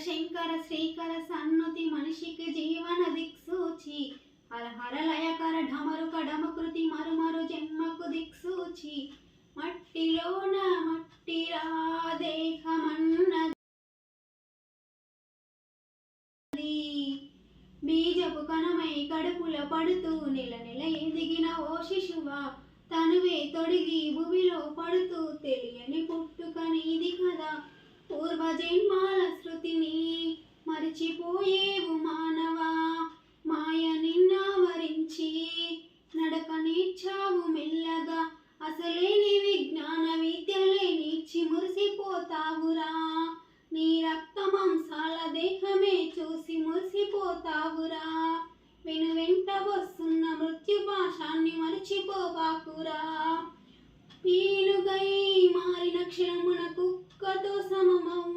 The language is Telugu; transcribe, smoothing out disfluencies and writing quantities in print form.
శంకర శ్రీకర సన్నుతి మనిషికి జీవన దిక్సూచి హరహర లయకర ఢమరుక డమకృతి మరుమరు జన్మకు దిక్సూచి మట్టిలోన మట్టిరా దేహమన్నది బీజపు కణమై కడుపుల పడుతూ నెల నెల ఎదిగిన ఓ శిశువా తనువే తొడిగి భూమిలో పడుతూ తెలియని పుట్టుక నీది కదా పూర్వజన్మాల శృతిని మరిచిపోయేవు మానవా మాయ నిన్నావరించి నడక నేర్చావు మెల్లగా అసలే నీ విజ్ఞాన విద్యలే నేర్చి మురిసిపోతావురా నీ రక్త మాంసాల దేహమే చూసి మురిసిపోతావురా వెను వెంట వస్తున్న మృత్యు పాశాన్ని మరిచిపోబాకురా పీనుగై మారిన క్షణమున కుక్కతో సమమవు